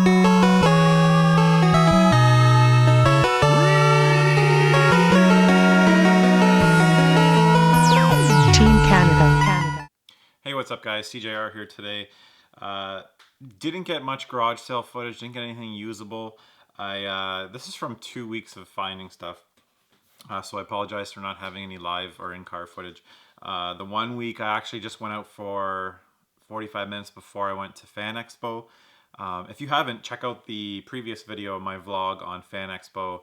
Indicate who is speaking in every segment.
Speaker 1: Hey, what's up guys? SeeJayAre here today. Didn't get much garage sale footage, didn't get anything usable. This is from 2 weeks of finding stuff. So I apologize for not having any live or in-car footage. The 1 week I actually just went out for 45 minutes before I went to Fan Expo. If you haven't, check out the previous video of my vlog on Fan Expo.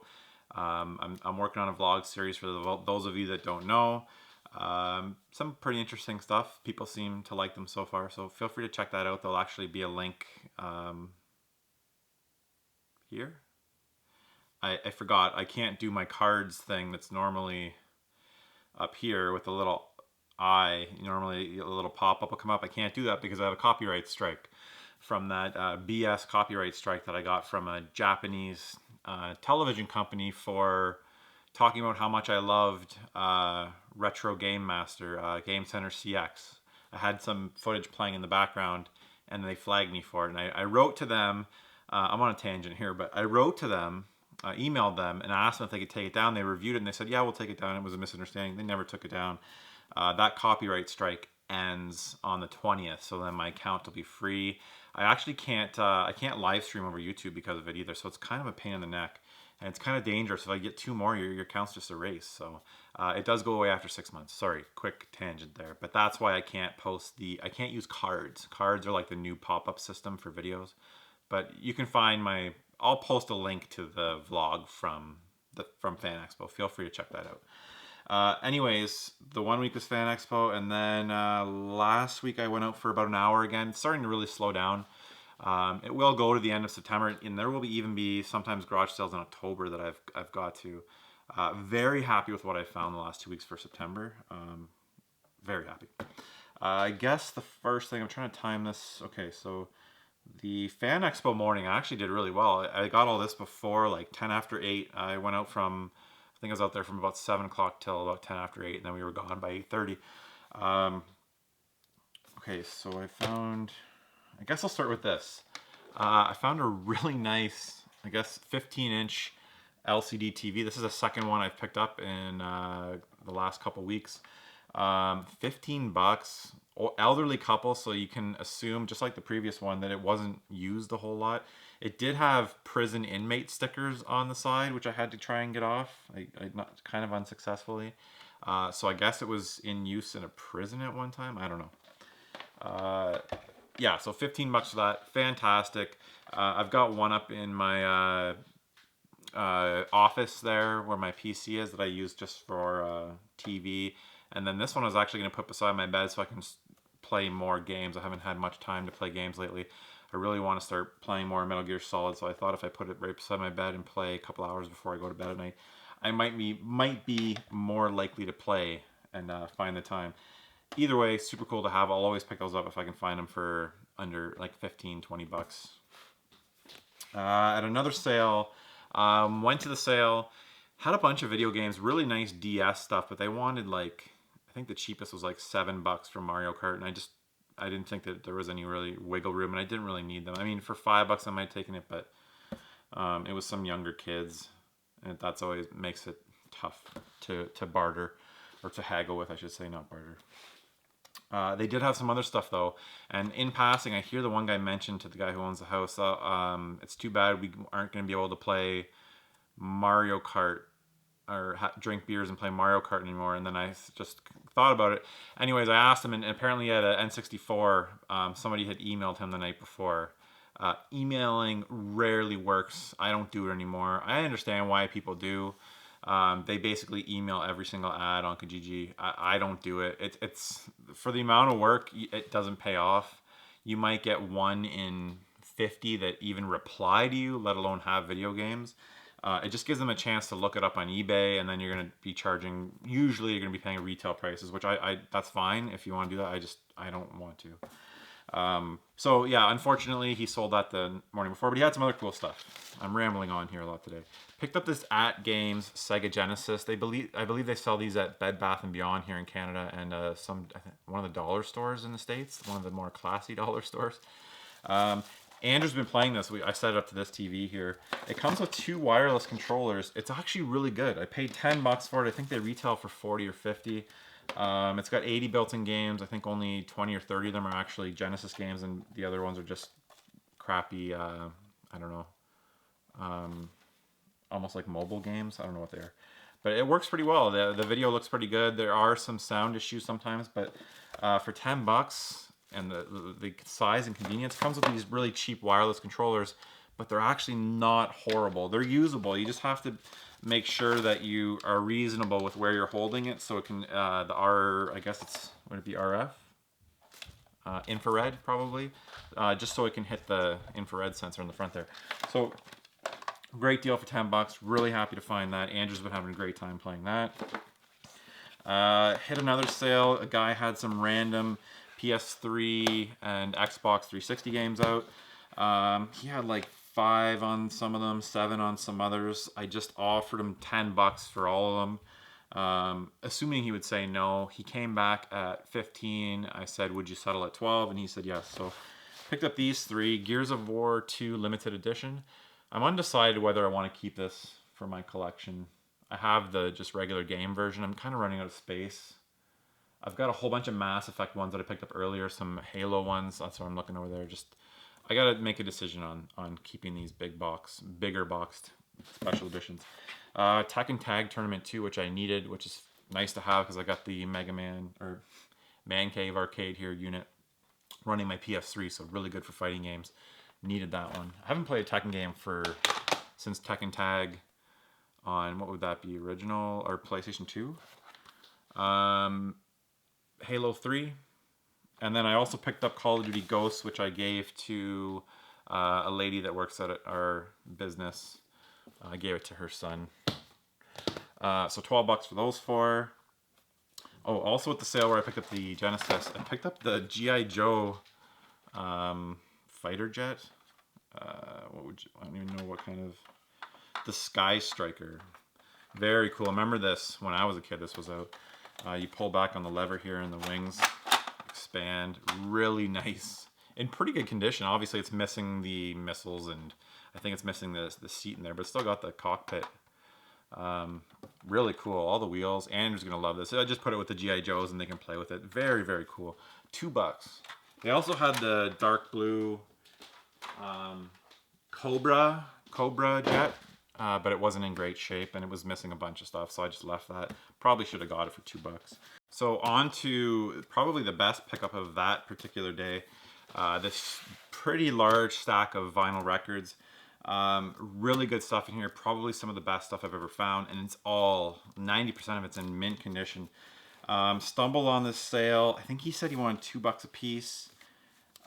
Speaker 1: I'm working on a vlog series for those of you that don't know. Some pretty interesting stuff. People seem to like them so far, so feel free to check that out. There'll actually be a link here. I forgot, I can't do my cards thing that's normally up here with a little eye. Normally a little pop-up will come up. I can't do that because I have a copyright strike from that BS copyright strike that I got from a Japanese television company for talking about how much I loved Retro Game Master, Game Center CX. I had some footage playing in the background and they flagged me for it. And I wrote to them, I'm on a tangent here, but I wrote to them, emailed them, and I asked them if they could take it down. They reviewed it and they said, yeah, we'll take it down. It was a misunderstanding. They never took it down. That copyright strike ends on the 20th, so then my account will be free. I actually can't, I can't live stream over YouTube because of it either, so it's kind of a pain in the neck. And it's kind of dangerous. If I get 2 more, your account's just erased. So it does go away after 6 months. Sorry, quick tangent there. But that's why I can't post I can't use cards. Cards are like the new pop-up system for videos. But you can find I'll post a link to the vlog from Fan Expo. Feel free to check that out. Anyways, the 1 week was Fan Expo. And then last week I went out for about an hour again. It's starting to really slow down. It will go to the end of September, and there will even be sometimes garage sales in October that I've got to. Very happy with what I found the last 2 weeks for September. Very happy. I guess the first thing, I'm trying to time this. Okay, so the Fan Expo morning, I actually did really well. I got all this before like 10 after 8. I went out from, I think I was out there from about 7 o'clock till about 10 after 8, and then we were gone by 8:30. Okay, so I found, I guess I'll start with this. I found a really nice, I guess, 15-inch LCD TV. This is the second one I've picked up in the last couple weeks. 15 bucks. Elderly couple, so you can assume, just like the previous one, that it wasn't used a whole lot. It did have prison inmate stickers on the side, which I had to try and get off. I not kind of unsuccessfully. So I guess it was in use in a prison at one time. I don't know. Yeah, so 15 bucks for that. Fantastic. I've got one up in my office there where my PC is that I use just for TV. And then this one I was actually going to put beside my bed so I can play more games. I haven't had much time to play games lately. I really want to start playing more Metal Gear Solid, so I thought if I put it right beside my bed and play a couple hours before I go to bed at night, I might be more likely to play and find the time. Either way, super cool to have. I'll always pick those up if I can find them for under like 15, 20 bucks. At another sale, went to the sale, had a bunch of video games, really nice DS stuff, but they wanted like, I think the cheapest was like $7 for Mario Kart, and I didn't think that there was any really wiggle room, and I didn't really need them. I mean, for $5 I might have taken it, but it was some younger kids, and that's always makes it tough to barter, or to haggle with, I should say, not barter. They did have some other stuff though, and in passing, I hear the one guy mentioned to the guy who owns the house, it's too bad we aren't going to be able to play Mario Kart or drink beers and play Mario Kart anymore. And then I just thought about it. Anyways, I asked him, and apparently he had an N64. Somebody had emailed him the night before. Emailing rarely works. I don't do it anymore. I understand why people do. They basically email every single ad on Kijiji. I don't do it. It's for the amount of work, it doesn't pay off. You might get 1 in 50 that even reply to you, let alone have video games. It just gives them a chance to look it up on eBay, and then you're going to be charging, usually you're going to be paying retail prices, which that's fine if you want to do that. I don't want to. So yeah, unfortunately he sold that the morning before, but he had some other cool stuff. I'm rambling on here a lot today. Picked up this At Games Sega Genesis. I believe they sell these at Bed Bath & Beyond here in Canada, and I think one of the dollar stores in the States, one of the more classy dollar stores. Andrew's been playing this. I set it up to this TV here. It comes with 2 wireless controllers. It's actually really good. I paid $10 for it. I think they retail for 40 or 50. It's got 80 built-in games. I think only 20 or 30 of them are actually Genesis games, and the other ones are just crappy, I don't know, almost like mobile games. I don't know what they are. But it works pretty well. The video looks pretty good. There are some sound issues sometimes, but for $10 and the size and convenience, comes with these really cheap wireless controllers, but they're actually not horrible. They're usable. You just have to make sure that you are reasonable with where you're holding it, so it can I guess it's, would it be RF? Infrared probably, just so it can hit the infrared sensor in the front there. So great deal for $10. Really happy to find that. Andrew's been having a great time playing that. Hit another sale. A guy had some random PS3 and Xbox 360 games out. He had like 5 on some of them, 7 on some others. I just offered him $10 for all of them, assuming he would say no. He came back at 15. I said, would you settle at 12? And he said yes. So picked up these 3. Gears of War 2 limited edition. I'm undecided whether I want to keep this for my collection. I have the just regular game version. I'm kind of running out of space. I've got a whole bunch of Mass Effect ones that I picked up earlier, some Halo ones. That's what I'm looking over there. Just, I gotta make a decision on keeping these bigger boxed special editions. Tekken Tag Tournament 2, which I needed, which is nice to have because I got the Mega Man or Man Cave arcade here unit running my PS3, so really good for fighting games. Needed that one. I haven't played a Tekken game since Tekken Tag on, what would that be, original or PlayStation 2? Halo 3. And then I also picked up Call of Duty Ghosts, which I gave to a lady that works at our business. I gave it to her son. So $12 for those 4. Oh, also at the sale where I picked up the Genesis, I picked up the G.I. Joe fighter jet. I don't even know what kind of, the Sky Striker. Very cool. I remember this when I was a kid. This was out. You pull back on the lever here and the wings expand. Really nice. In pretty good condition. Obviously it's missing the missiles and I think it's missing the seat in there, but it's still got the cockpit. Really cool. All the wheels. Andrew's gonna love this. I just put it with the G.I. Joes and they can play with it. Very, very cool. $2. They also had the dark blue Cobra jet, but it wasn't in great shape and it was missing a bunch of stuff, so I just left that. Probably should have got it for $2. So on to probably the best pickup of that particular day. This pretty large stack of vinyl records. Really good stuff in here. Probably some of the best stuff I've ever found, and it's all 90% of it's in mint condition. Stumbled on this sale. I think he said he wanted $2 a piece.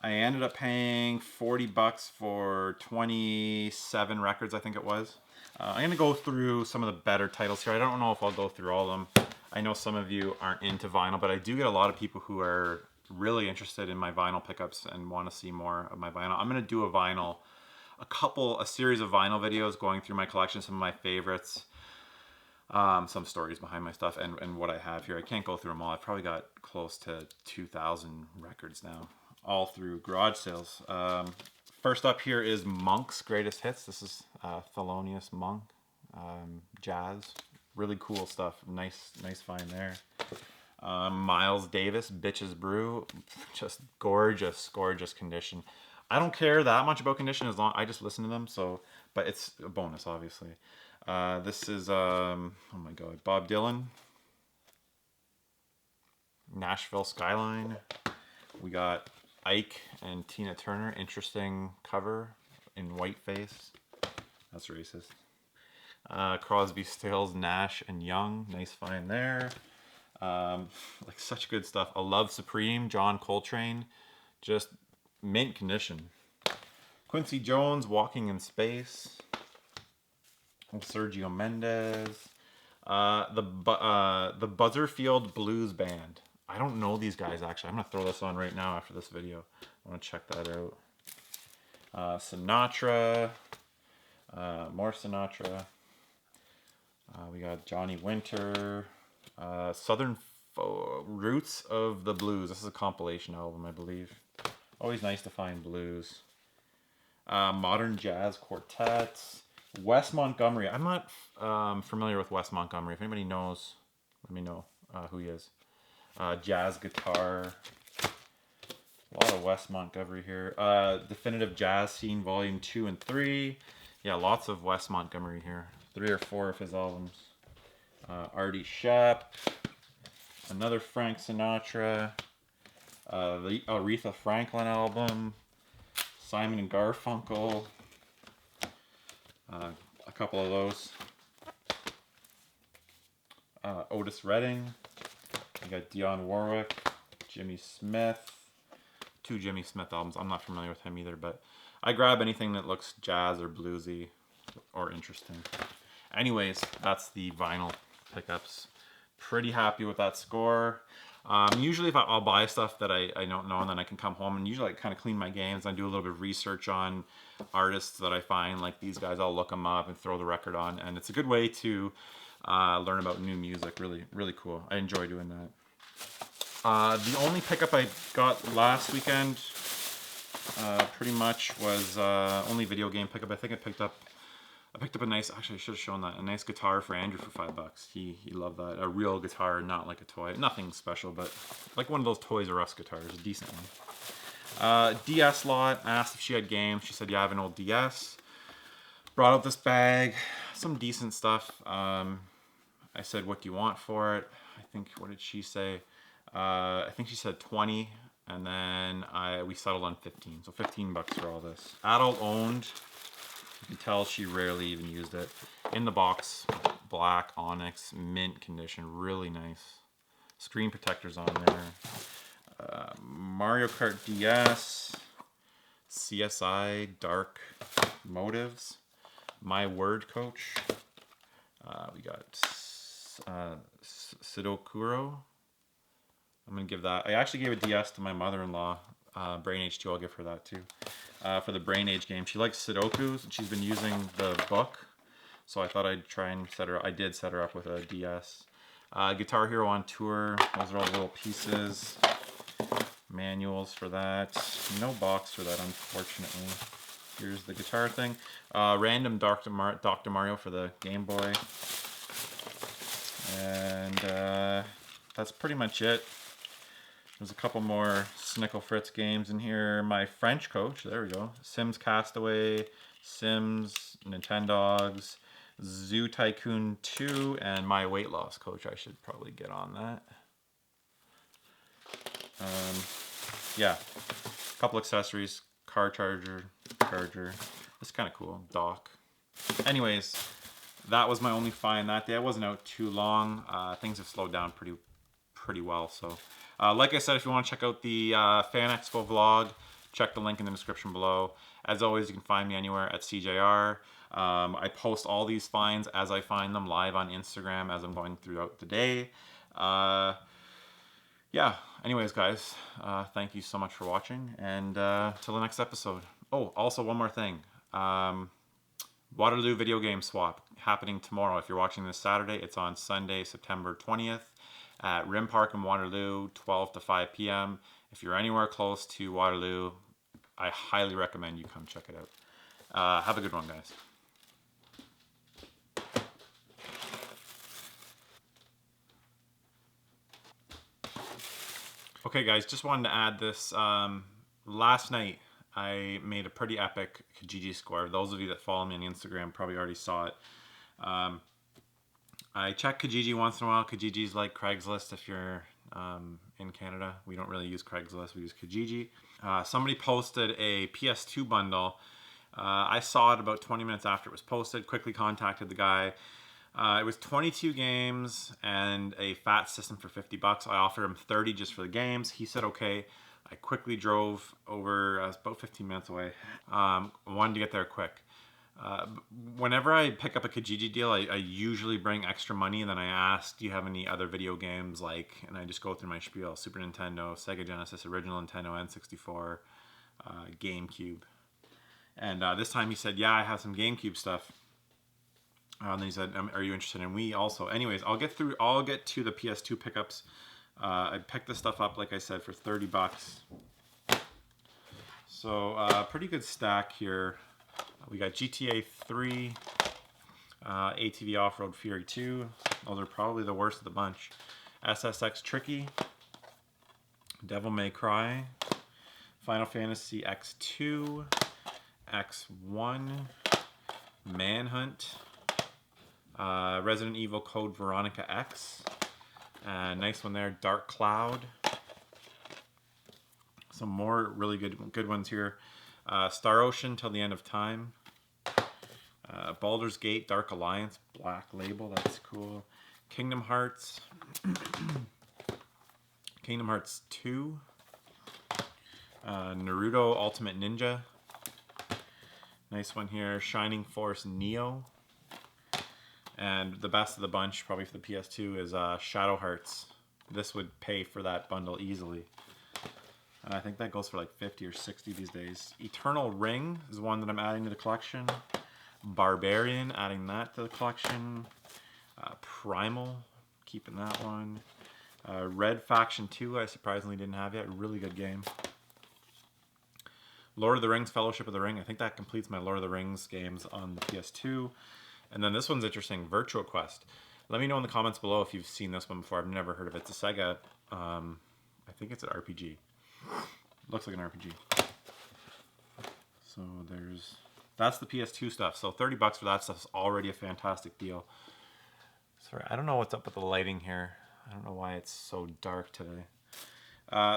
Speaker 1: I ended up paying $40 for 27 records, I think it was. I'm going to go through some of the better titles here. I don't know if I'll go through all of them. I know some of you aren't into vinyl, but I do get a lot of people who are really interested in my vinyl pickups and want to see more of my vinyl. I'm going to do a series of vinyl videos going through my collection, some of my favorites, some stories behind my stuff, and what I have here. I can't go through them all. I've probably got close to 2,000 records now, all through garage sales. First up here is Monk's Greatest Hits. This is Thelonious Monk, jazz. Really cool stuff. Nice find there. Miles Davis, Bitches Brew. Just gorgeous condition. I don't care that much about condition as long I just listen to them. So, but it's a bonus, obviously. This is oh my god, Bob Dylan. Nashville Skyline. We got Ike and Tina Turner. Interesting cover in whiteface. That's racist. Crosby, Stills, Nash and Young. Nice find there. Like such good stuff. A Love Supreme, John Coltrane. Just mint condition. Quincy Jones, Walking in Space. Sergio Mendes. The Buzzerfield Blues Band. I don't know these guys actually. I'm gonna throw this on right now after this video. I want to check that out. Sinatra. More Sinatra. We got Johnny Winter. Southern Roots of the Blues. This is a compilation album, I believe. Always nice to find blues. Modern Jazz Quartets. Wes Montgomery. I'm not familiar with Wes Montgomery. If anybody knows, let me know who he is. Jazz guitar. A lot of Wes Montgomery here. Definitive Jazz Scene Volume 2 and 3. Yeah, lots of Wes Montgomery here. 3 or 4 of his albums. Artie Shep. Another Frank Sinatra. The Aretha Franklin album. Simon and Garfunkel. A couple of those. Otis Redding. You got Dionne Warwick. Jimmy Smith. 2 Jimmy Smith albums. I'm not familiar with him either, but I grab anything that looks jazz or bluesy or interesting. Anyways, that's the vinyl pickups. Pretty happy with that score. Usually if I'll buy stuff that I don't know, and then I can come home and usually I kind of clean my games. I do a little bit of research on artists that I find, like these guys. I'll look them up and throw the record on, and it's a good way to learn about new music. Really, really cool. I enjoy doing that. The only pickup I got last weekend pretty much was only video game pickup. I think I picked up a nice, actually I should have shown that, a nice guitar for Andrew for $5. He loved that. A real guitar, not like a toy. Nothing special, but like one of those Toys R Us guitars, a decent one. DS lot, asked if she had games. She said, yeah, I have an old DS. Brought out this bag, some decent stuff. I said, what do you want for it? I think, what did she say? I think she said 20, and then we settled on 15. So $15 for all this. Adult owned. You can tell she rarely even used it. In the box, black onyx, mint condition, really nice. Screen protectors on there. Mario Kart DS, CSI Dark Motives, My Word Coach. We got Sidokuro. I'm gonna give that. I actually gave a DS to my mother-in-law. Brain Age 2, I'll give her that too. For the Brain Age game. She likes Sudokus, and she's been using the book. So I thought I'd try and set her, I did set her up with a DS. Guitar Hero on Tour, those are all little pieces. Manuals for that. No box for that, unfortunately. Here's the guitar thing. Random Dr. Mario for the Game Boy. And that's pretty much it. There's a couple more Snickle Fritz games in here. My French coach, there we go. Sims Castaway, Sims, Nintendogs, Zoo Tycoon 2, and my weight loss coach. I should probably get on that. Yeah, a couple accessories, car charger. It's kind of cool, dock. Anyways, that was my only find that day. I wasn't out too long. Things have slowed down pretty well, so. Like I said, if you want to check out the Fan Expo vlog, check the link in the description below. As always, you can find me anywhere at SeeJayAre. I post all these finds as I find them live on Instagram as I'm going throughout the day. Yeah, anyways, guys, thank you so much for watching, and till the next episode. Oh, also one more thing. Waterloo video game swap happening tomorrow. If you're watching this Saturday, it's on Sunday, September 20th. At Rim Park in Waterloo, 12 to 5 p.m. If you're anywhere close to Waterloo, I highly recommend you come check it out. Have a good one, guys. Okay, guys, just wanted to add this. Last night, I made a pretty epic Kijiji score. Those of you that follow me on Instagram probably already saw it. I check Kijiji once in a while. Kijiji's like Craigslist if you're in Canada. We don't really use Craigslist, we use Kijiji. Somebody posted a PS2 bundle. I saw it about 20 minutes after it was posted, quickly contacted the guy. It was 22 games and a fat system for $50. I offered him 30 just for the games. He said okay. I quickly drove over, about 15 minutes away. Wanted to get there quick. Whenever I pick up a Kijiji deal, I usually bring extra money, and then I ask, do you have any other video games, like, and I just go through my spiel: Super Nintendo, Sega Genesis, original Nintendo, N64, GameCube. And this time he said, yeah, I have some GameCube stuff. And then he said, are you interested in Wii also? Anyways, I'll get to the PS2 pickups. I picked this stuff up, like I said, for $30. So pretty good stack here. We got GTA 3, ATV Off-Road Fury 2. Those are probably the worst of the bunch. SSX Tricky, Devil May Cry, Final Fantasy X2, X1, Manhunt, Resident Evil Code Veronica X. Nice one there, Dark Cloud. Some more really good ones here. Star Ocean Till the End of Time. Baldur's Gate Dark Alliance Black Label, that's cool. Kingdom Hearts. Kingdom Hearts 2. Naruto Ultimate Ninja. Nice one here. Shining Force Neo. And the best of the bunch, probably for the PS2, is Shadow Hearts. This would pay for that bundle easily. I think that goes for like 50 or 60 these days. Eternal Ring is one that I'm adding to the collection. Barbarian, adding that to the collection. Primal, keeping that one. Red Faction 2, I surprisingly didn't have yet. Really good game. Lord of the Rings, Fellowship of the Ring. I think that completes my Lord of the Rings games on the PS2. And then this one's interesting, Virtual Quest. Let me know in the comments below if you've seen this one before. I've never heard of it. It's a Sega, I think it's an RPG. Looks like an RPG. So that's the PS2 stuff. So 30 bucks for that stuff is already a fantastic deal. Sorry, I don't know what's up with the lighting here. I don't know why it's so dark today.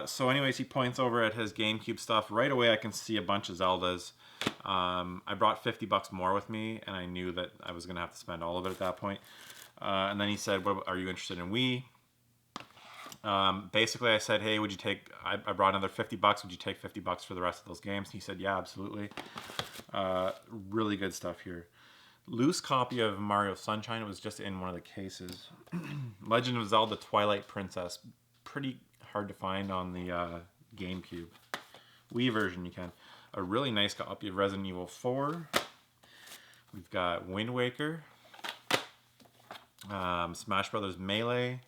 Speaker 1: So anyways, he points over at his GameCube stuff. Right away I can see a bunch of Zeldas. I brought 50 bucks more with me, and I knew that I was going to have to spend all of it at that point. And then he said, "What are you interested in Wii?" Basically I said, "Hey, would you take, I brought another 50 bucks, would you take 50 bucks for the rest of those games?" He said, "Yeah, absolutely." Really good stuff here. Loose copy of Mario Sunshine. It was just in one of the cases. Legend of Zelda Twilight Princess. Pretty hard to find on the GameCube. Wii version you can. A really nice copy of Resident Evil 4. We've got Wind Waker. Smash Brothers Melee.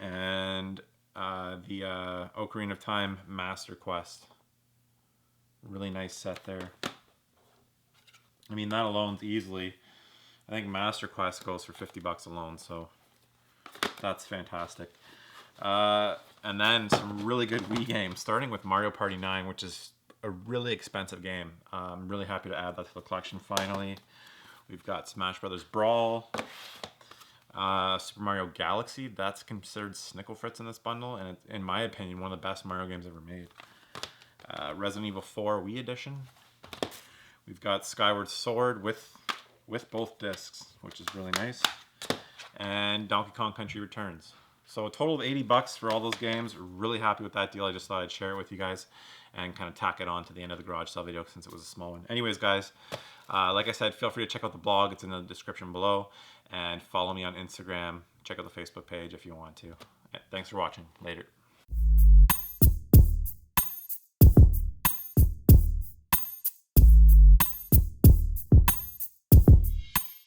Speaker 1: And the Ocarina of Time Master Quest. Really nice set there. I mean, that alone's easily, I think Master Quest goes for 50 bucks alone, so that's fantastic. And then some really good Wii games, starting with Mario Party 9, which is a really expensive game. I'm really happy to add that to the collection finally. We've got Smash Brothers Brawl. Super Mario Galaxy, that's considered Snickle Fritz in this bundle, and it's, in my opinion, one of the best Mario games ever made. Resident Evil 4 Wii Edition. We've got Skyward Sword with both discs, which is really nice. And Donkey Kong Country Returns. So a total of 80 bucks for all those games. Really happy with that deal. I just thought I'd share it with you guys and kind of tack it on to the end of the garage sale video since it was a small one. Anyways, guys, like I said, feel free to check out the blog. It's in the description below. And follow me on Instagram. Check out the Facebook page if you want to. Thanks for watching. Later.